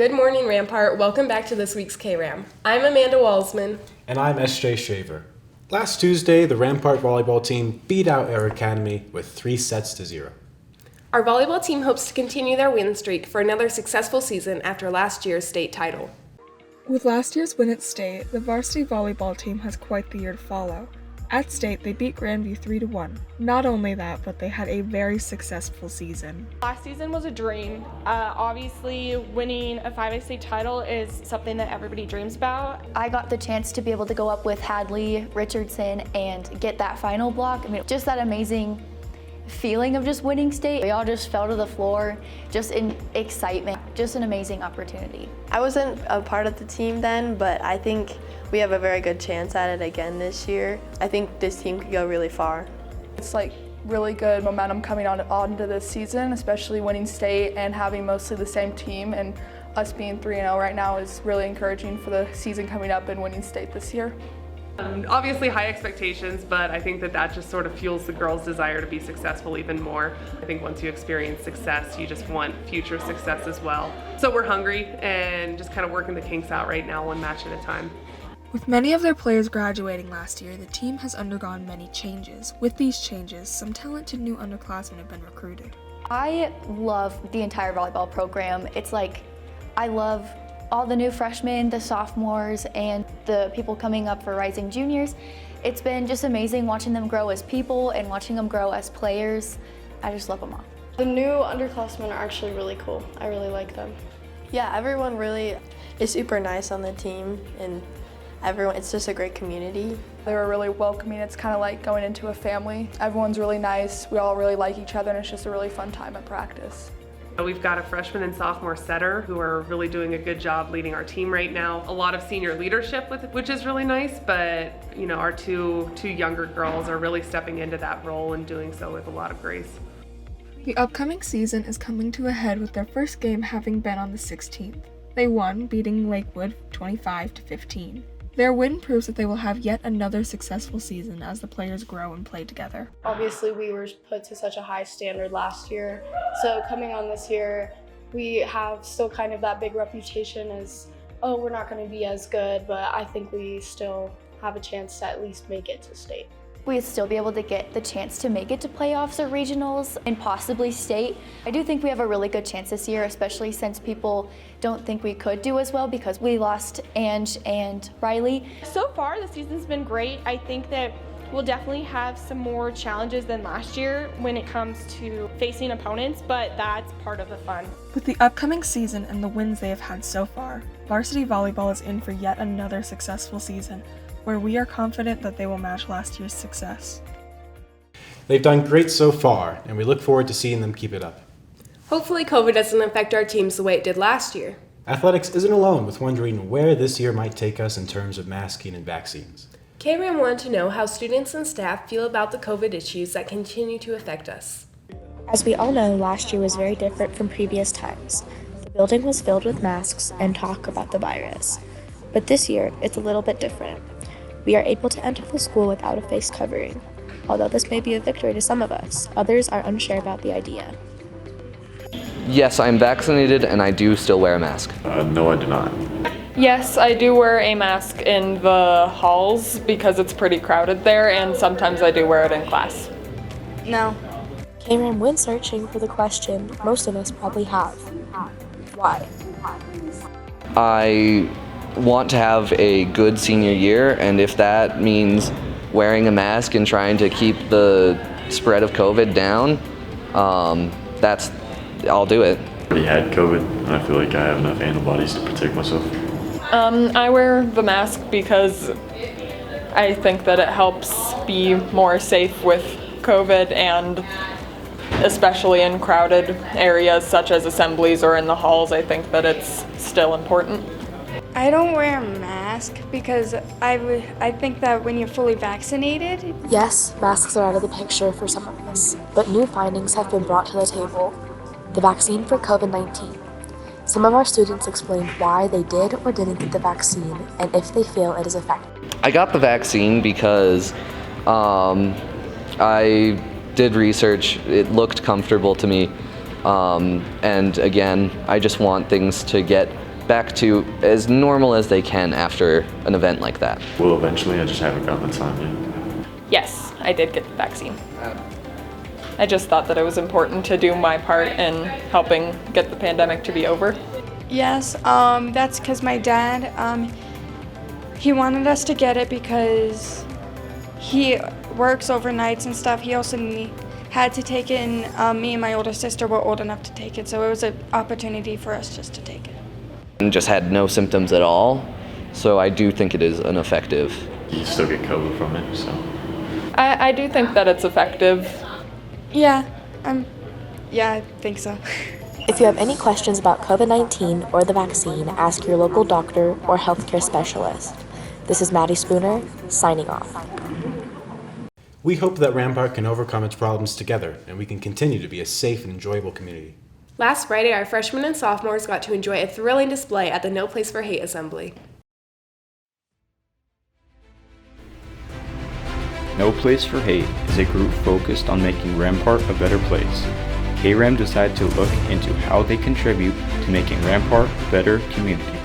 Good morning, Rampart. Welcome back to this week's K-Ram. I'm Amanda Walsman. And I'm S.J. Shaver. Last Tuesday, the Rampart volleyball team beat out Air Academy with 3-0. Our volleyball team hopes to continue their win streak for another successful season after last year's state title. With last year's win at state, the varsity volleyball team has quite the year to follow. At state, they beat Grandview 3-1. Not only that, but they had a very successful season. Last season was a dream. Obviously, winning a 5A state title is something that everybody dreams about. I got the chance to be able to go up with Hadley, Richardson, and get that final block. I mean, just that amazing feeling of just winning state. We all just fell to the floor, just in excitement, just an amazing opportunity. I wasn't a part of the team then, but I think we have a very good chance at it again this year. I think this team could go really far. It's like really good momentum coming onto this season, especially winning state and having mostly the same team, and us being 3-0 right now is really encouraging for the season coming up and winning state this year. Obviously high expectations, but I think that just sort of fuels the girls' desire to be successful even more. I think once you experience success, you just want future success as well. So we're hungry and just kind of working the kinks out right now, one match at a time. With many of their players graduating last year, the team has undergone many changes. With these changes, some talented new underclassmen have been recruited. I love the entire volleyball program. It's like, I love all the new freshmen, the sophomores, and the people coming up for rising juniors. It's been just amazing watching them grow as people and watching them grow as players. I just love them all. The new underclassmen are actually really cool. I really like them. Yeah, everyone really is super nice on the team, and it's just a great community. They were really welcoming. It's kind of like going into a family. Everyone's really nice. We all really like each other, and it's just a really fun time at practice. We've got a freshman and sophomore setter who are really doing a good job leading our team right now. A lot of senior leadership, which is really nice, but our two younger girls are really stepping into that role and doing so with a lot of grace. The upcoming season is coming to a head with their first game having been on the 16th. They won, beating Lakewood 25-15. Their win proves that they will have yet another successful season as the players grow and play together. Obviously, we were put to such a high standard last year, so coming on this year, we have still kind of that big reputation as, oh, we're not going to be as good, but I think we still have a chance to at least make it to state. We'd still be able to get the chance to make it to playoffs or regionals and possibly state. I do think we have a really good chance this year, especially since people don't think we could do as well because we lost Ange and Riley. So far, the season's been great. I think that we'll definitely have some more challenges than last year when it comes to facing opponents, but that's part of the fun. With the upcoming season and the wins they have had so far, varsity volleyball is in for yet another successful season, where we are confident that they will match last year's success. They've done great so far, and we look forward to seeing them keep it up. Hopefully COVID doesn't affect our teams the way it did last year. Athletics isn't alone with wondering where this year might take us in terms of masking and vaccines. K-Ram wanted to know how students and staff feel about the COVID issues that continue to affect us. As we all know, last year was very different from previous times. The building was filled with masks and talk about the virus. But this year, it's a little bit different. We are able to enter the school without a face covering. Although this may be a victory to some of us, others are unsure about the idea. Yes, I'm vaccinated and I do still wear a mask. No, I do not. Yes, I do wear a mask in the halls because it's pretty crowded there, and sometimes I do wear it in class. No. Kram went searching for the question most of us probably have. Why? I want to have a good senior year, and if that means wearing a mask and trying to keep the spread of COVID down, I'll do it. I already had COVID, and I feel like I have enough antibodies to protect myself. I wear the mask because I think that it helps be more safe with COVID, and especially in crowded areas such as assemblies or in the halls, I think that it's still important. I don't wear a mask because I think that when you're fully vaccinated... Yes, masks are out of the picture for some of us, but new findings have been brought to the table. The vaccine for COVID-19. Some of our students explained why they did or didn't get the vaccine and if they feel it is effective. I got the vaccine because I did research, it looked comfortable to me, and again, I just want things to get back to as normal as they can after an event like that. Well, eventually, I just haven't gotten the time yet. Yes, I did get the vaccine. I just thought that it was important to do my part in helping get the pandemic to be over. Yes, that's because my dad, he wanted us to get it because he works overnights and stuff. He also had to take it, and me and my older sister were old enough to take it, so it was an opportunity for us just to take it. And just had no symptoms at all, so I do think it is an effective. You still get COVID from it, so. I do think that it's effective. Yeah, I think so. If you have any questions about COVID-19 or the vaccine, ask your local doctor or healthcare specialist. This is Maddie Spooner, signing off. We hope that Rampart can overcome its problems together, and we can continue to be a safe and enjoyable community. Last Friday, our freshmen and sophomores got to enjoy a thrilling display at the No Place for Hate Assembly. No Place for Hate is a group focused on making Rampart a better place. KRAM decided to look into how they contribute to making Rampart a better community.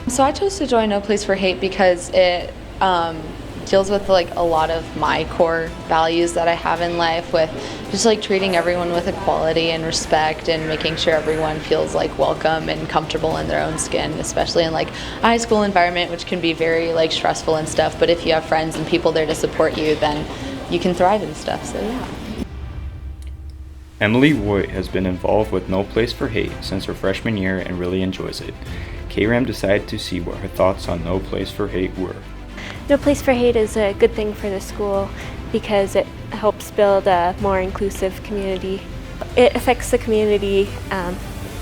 So I chose to join No Place for Hate because it deals with like a lot of my core values that I have in life, with just like treating everyone with equality and respect and making sure everyone feels like welcome and comfortable in their own skin, especially in like a high school environment, which can be very like stressful and stuff, but if you have friends and people there to support you, then you can thrive and stuff. So yeah. Emily Woy has been involved with No Place for Hate since her freshman year and really enjoys it. KRAM decided to see what her thoughts on No Place for Hate were. No Place for Hate is a good thing for the school because it helps build a more inclusive community. It affects the community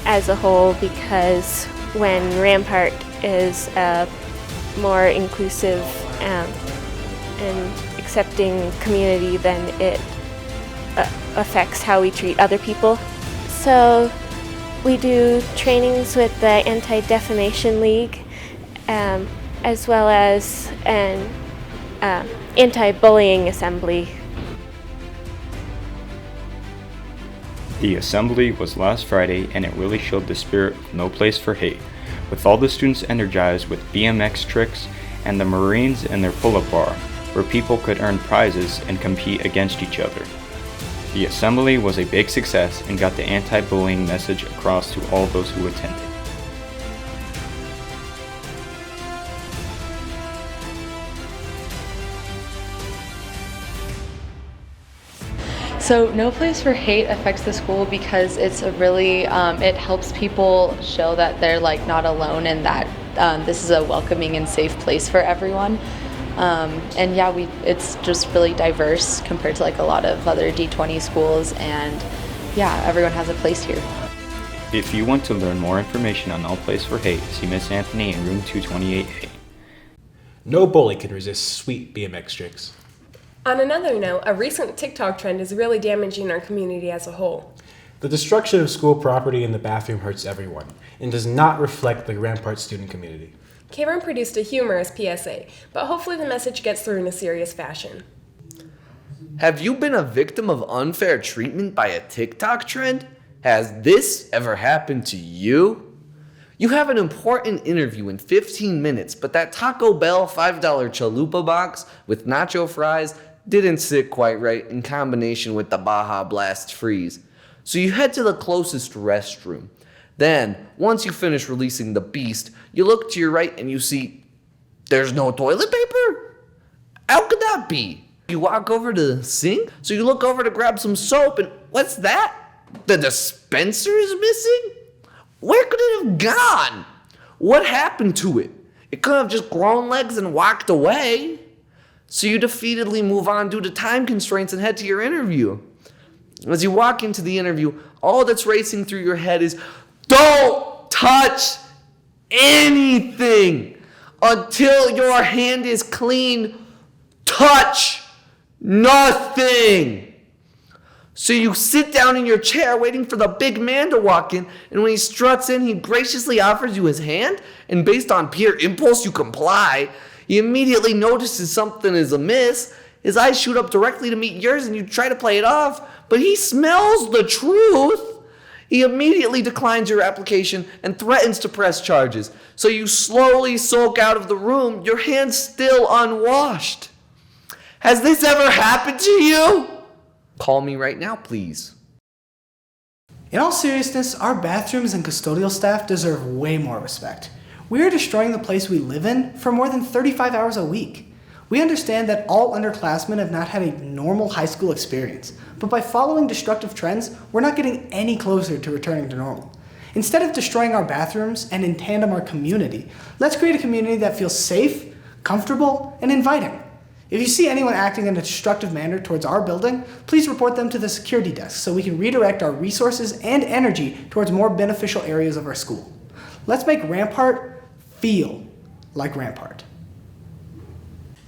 as a whole, because when Rampart is a more inclusive and accepting community, then it affects how we treat other people. So we do trainings with the Anti-Defamation League, as well as an anti-bullying assembly. The assembly was last Friday, and it really showed the spirit of No Place for Hate, with all the students energized with BMX tricks and the Marines in their pull-up bar, where people could earn prizes and compete against each other. The assembly was a big success and got the anti-bullying message across to all those who attended. So No Place for Hate affects the school because it's a really, it helps people show that they're like not alone, and that this is a welcoming and safe place for everyone. And yeah, it's just really diverse compared to like a lot of other D20 schools, and yeah, everyone has a place here. If you want to learn more information on No Place for Hate, see Miss Anthony in room 228A. No bully can resist sweet BMX tricks. On another note, a recent TikTok trend is really damaging our community as a whole. The destruction of school property in the bathroom hurts everyone and does not reflect the Rampart student community. Kram produced a humorous PSA, but hopefully the message gets through in a serious fashion. Have you been a victim of unfair treatment by a TikTok trend? Has this ever happened to you? You have an important interview in 15 minutes, but that Taco Bell $5 chalupa box with nacho fries didn't sit quite right in combination with the Baja Blast freeze. So you head to the closest restroom. Then, once you finish releasing the beast, you look to your right and you see there's no toilet paper? How could that be? You walk over to the sink, so you look over to grab some soap, and what's that? The dispenser is missing? Where could it have gone? What happened to it? It could have just grown legs and walked away. So you defeatedly move on due to time constraints and head to your interview. As you walk into the interview, all that's racing through your head is, don't touch anything until your hand is clean. Touch nothing. So you sit down in your chair waiting for the big man to walk in, and when he struts in, he graciously offers you his hand, and based on pure impulse, you comply. He immediately notices something is amiss. His eyes shoot up directly to meet yours, and you try to play it off, but he smells the truth. He immediately declines your application and threatens to press charges. So you slowly sulk out of the room, your hands still unwashed. Has this ever happened to you? Call me right now, please. In all seriousness, our bathrooms and custodial staff deserve way more respect. We are destroying the place we live in for more than 35 hours a week. We understand that all underclassmen have not had a normal high school experience, but by following destructive trends, we're not getting any closer to returning to normal. Instead of destroying our bathrooms and in tandem our community, let's create a community that feels safe, comfortable, and inviting. If you see anyone acting in a destructive manner towards our building, please report them to the security desk so we can redirect our resources and energy towards more beneficial areas of our school. Let's make Rampart feel like Rampart.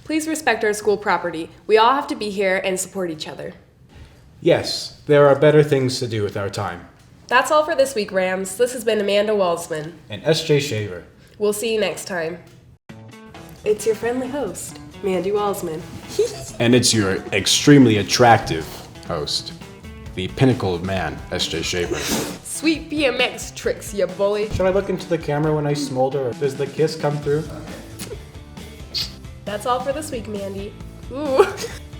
Please respect our school property. We all have to be here and support each other. Yes, there are better things to do with our time. That's all for this week, Rams. This has been Amanda Walsman. And S.J. Shaver. We'll see you next time. It's your friendly host, Mandy Walsman. And it's your extremely attractive host, the pinnacle of man, S.J. Shaver. Sweet BMX tricks, ya bully. Should I look into the camera when I smolder, or does the kiss come through? That's all for this week, Mandy. Ooh.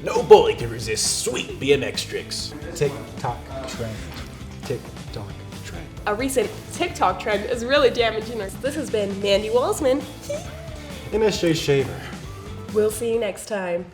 No bully can resist sweet BMX tricks. Tik Tok trend. Tik Tok trend. A recent TikTok trend is really damaging us. This has been Mandy Walsman. And S.J. Shaver. We'll see you next time.